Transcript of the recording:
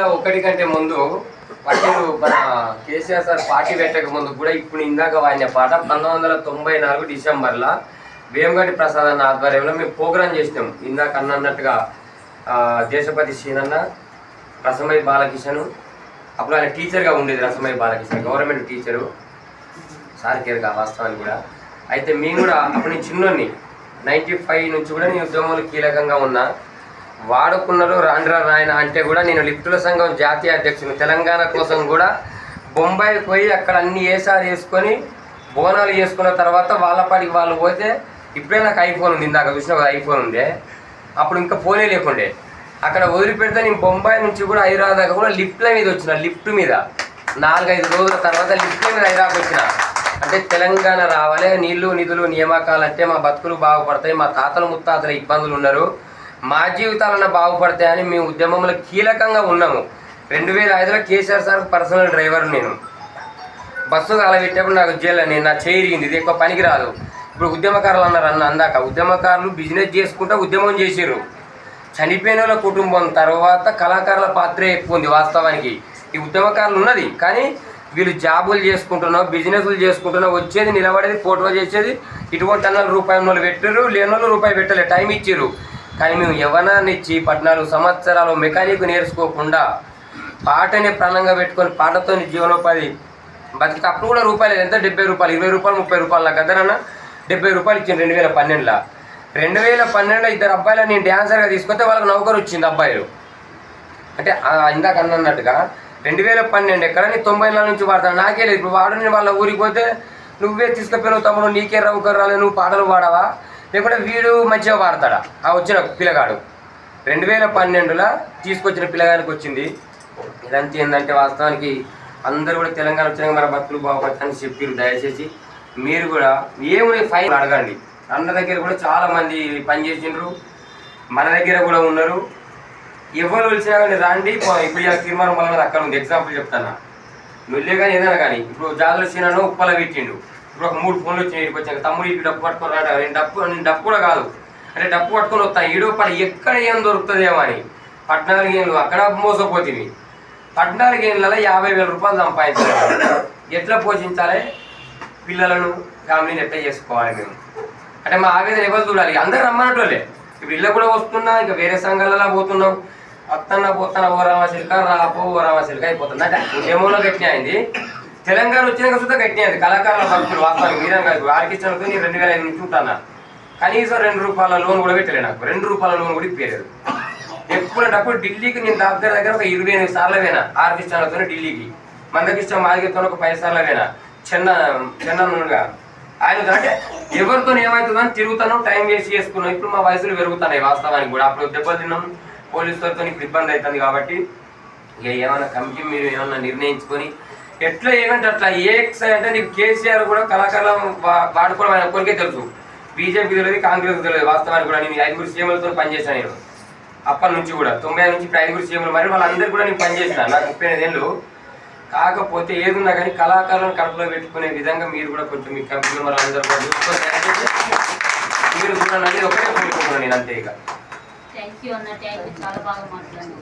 2001 కంటే ముందు పట్టేరు మన కేసీఆర్ సార్ పార్టీ పెట్టక ముందు కూడా ఇప్పుడు ఇందాక వాడిన పాట 1994 డిసెంబర్లో వేమగంటి ప్రసాద్ అన్న ఆధ్వర్యంలో మేము ప్రోగ్రాం చేసినాం. ఇందాక అన్నట్టుగా దేశపతి సీనన్న, రసమయ్య బాలకిషన్, అప్పుడు ఆయన టీచర్గా ఉండేది. Rasamayi Balakishan government teacher, sir కేర్గా వాస్తవాన్ని కూడా. అయితే మేము కూడా అప్పుడు నేను చిన్నోని 95 నుంచి కూడా నేను ఉద్యమంలో కీలకంగా ఉన్నా. వాడుకున్నారు రాండ్రా నాయన అంటే కూడా నేను లిఫ్టుల సంఘం జాతీయ అధ్యక్షుడు. తెలంగాణ కోసం కూడా బొంబాయికి పోయి అక్కడ అన్ని ఏసాలు వేసుకొని బోనాలు చేసుకున్న తర్వాత వాళ్ళ పాటికి వాళ్ళు పోతే ఇప్పుడే నాకు ఐఫోన్ ఉంది. ఇందాక చూసిన ఒక ఐఫోన్ ఉండే, అప్పుడు ఇంకా ఫోనే లేకుండే. అక్కడ వదిలిపెడితే నేను బొంబాయి నుంచి కూడా హైదరాబాద్ దాకా కూడా లిఫ్ట్ల మీద వచ్చిన. లిఫ్ట్ మీద 4-5 రోజుల తర్వాత లిఫ్ట్ల మీద హైదరాబాద్ వచ్చిన. అంటే తెలంగాణ రావాలి, నీళ్లు నిధులు నియామకాలు అంటే మా బతుకులు బాగుపడతాయి, మా తాతలు ముత్తాతల ఇబ్బందులు ఉన్నారు, మా జీవితాలన్నా బాగుపడతాయని మేము ఉద్యమంలో కీలకంగా ఉన్నాము. 2005లో కేసీఆర్ సార్ పర్సనల్ డ్రైవర్. నేను బస్సు కాలబెట్టేప్పుడు నాకు జైలు నేను నా చేరిగింది, ఇది ఎక్కువ పనికి రాదు. ఇప్పుడు ఉద్యమకారులు అన్నారు అందాక, ఉద్యమకారులు బిజినెస్ చేసుకుంటూ ఉద్యమం చేసారు. చనిపోయిన వాళ్ళ కుటుంబం తర్వాత కళాకారుల పాత్రే ఎక్కువ ఉంది వాస్తవానికి. ఈ ఉద్యమకారులు ఉన్నది, కానీ వీళ్ళు జాబులు చేసుకుంటున్నావు, బిజినెస్లు చేసుకుంటున్నావు, వచ్చేది నిలబడేది ఫోటో చేసేది. ఇటువంటి అన్నలు రూపాయి పెట్టారు, లేని వాళ్ళు రూపాయి పెట్టలే, టైం ఇచ్చారు. కానీ మేము యవ్వనాన్ని ఇచ్చి 14 సంవత్సరాలు మెకానిక్ నేర్చుకోకుండా పాటనే ప్రాణంగా పెట్టుకొని పాటతో జీవనోపాధి బతికి అప్పుడు కూడా రూపాయలు ఎంత 70 రూపాయలు, 20 రూపాయలు, 30 రూపాయలు. నాకు గదనన్నా 70 రూపాయలు ఇచ్చింది 2012లో. 2012లో 2 అబ్బాయిలు నేను డ్యాన్సర్గా తీసుకొస్తే వాళ్ళకి నౌకరు వచ్చింది అబ్బాయిలు. అంటే ఇందాక అన్నట్టుగా 2012 ఎక్కడ నేను 94 నుంచి వాడతాను, నాకే లేదు. ఇప్పుడు వాడు నేను వాళ్ళ ఊరికి పోతే నువ్వే తీసుకుపోయినావు తమ్ముడు, నీకే నౌకరు రాలేదు, నువ్వు పాటలు పాడవా, లేకుంటే వీడు మంచిగా పాడతాడా ఆ వచ్చిన పిల్లగాడు. 2012లో తీసుకొచ్చిన పిల్లగానికి వచ్చింది. ఇదంతా ఏంటంటే వాస్తవానికి అందరూ కూడా తెలంగాణ వచ్చినాక మన బతుకులు బాగుపడతాయని చెప్పారు. దయచేసి మీరు కూడా ఏమున్నాయి ఫైన్ అడగండి. అన్న దగ్గర కూడా చాలామంది పనిచేసిండ్రు, మన దగ్గర కూడా ఉన్నారు. ఎవరు వచ్చినా కానీ రండి. ఇప్పుడు ఇలా తీర్మానం వల్ల అక్కడ ఉంది. ఎగ్జాంపుల్ చెప్తాను, నువ్వులే కానీ ఏదైనా కానీ. ఇప్పుడు జాదుల సీనను ఉప్పల పెట్టిండు. ఇప్పుడు ఒక 3 ఫోన్లు వచ్చినాయి. ఇక్కడికి వచ్చాక తమ్ముడు ఇటు డప్పు పట్టుకొని రాట, నేను డప్పు కూడా కాదు అంటే డప్పు పట్టుకొని వస్తాను. ఈడో పడి ఎక్కడ ఏం దొరుకుతుందేమో అని 14 ఏళ్ళు అక్కడ మోసపోతుంది. 14 ఏళ్ళలో 50,000 రూపాయలు సంపాదించాలి. ఎట్లా పోషించాలి పిల్లలను, ఫ్యామిలీని ఎట్లా చేసుకోవాలి మేము అంటే మా ఆవేదన ఎవరు చూడాలి. అందరూ రమ్మన్నట్లే. ఇప్పుడు ఇళ్ళ కూడా వస్తున్నా, ఇంకా వేరే సంఘాలలో పోతున్నాం. అత్తన్న పోతున్న ఓ రామశిల్క రాపో ఓ రామశిల్క అయిపోతుంది. అంటే ఉద్యమంలో గట్టిన అయింది, తెలంగాణ వచ్చినాక సుద్ధా గట్టిన అయింది. కళాకారుల భక్తులు వాస్తవానికి మీరంగా ఆర్కిస్ట్రాలతో నేను 2005 నుంచి ఉంటాను. కనీసం 2 రూపాయల లోన్ కూడా పెట్టలేదు నాకు. 2 రూపాయల లోన్ కూడా ఇప్పలేదు. ఎప్పుడంటప్పుడు ఢిల్లీకి నేను దగ్గర ఒక 28 సార్లు పోయినా ఆర్కిస్ట్రాలతో ఢిల్లీకి. మందకిష్టం మాదిగతో ఒక 10 సార్లు పోయినా. చిన్నగా ఆయన అంటే ఎవరితో ఏమవుతుందని తిరుగుతాను, టైం వేస్ట్ చేసుకున్నాం. ఇప్పుడు మా వయసులు పెరుగుతున్నాయి వాస్తవానికి కూడా. అప్పుడు దెబ్బలు తిన్నాం పోలీసులతో, ఇప్పుడు ఇబ్బంది అవుతుంది. కాబట్టి ఇక ఏమైనా కమిటీ మీరు ఏమన్నా నిర్ణయించుకొని ఎట్లా ఏమంటే అట్లా అంటే నీకు కేసీఆర్ కూడా కళాకారులు వాడుకోవడం ఆయన ఒక్కరికే తెలుసు. బీజేపీ తెలియదు, కాంగ్రెస్ తెలియదు వాస్తవానికి కూడా. నేను 5 సీఎంలతో పనిచేశాను నేను అప్పటి నుంచి కూడా. 90 నుంచి ఇప్పుడు 5 సీఎంలు. మరి వాళ్ళందరూ కూడా నేను పనిచేసిన. నాకు 35 ఏళ్ళు. కాకపోతే ఏదున్నా కానీ కళాకారులను కడుపులో పెట్టుకునే విధంగా మీరు కూడా కొంచెం మీ కంపెనీ మరి అందరూ కూడా చూసుకొని మీరు చూడండి అనేది ఒకటే కోరుకుంటున్నాను నేను, అంతే. ఇక థ్యాంక్ యూ అన్న, థ్యాంక్ యూ, చాలా బాగా మాట్లాడారు.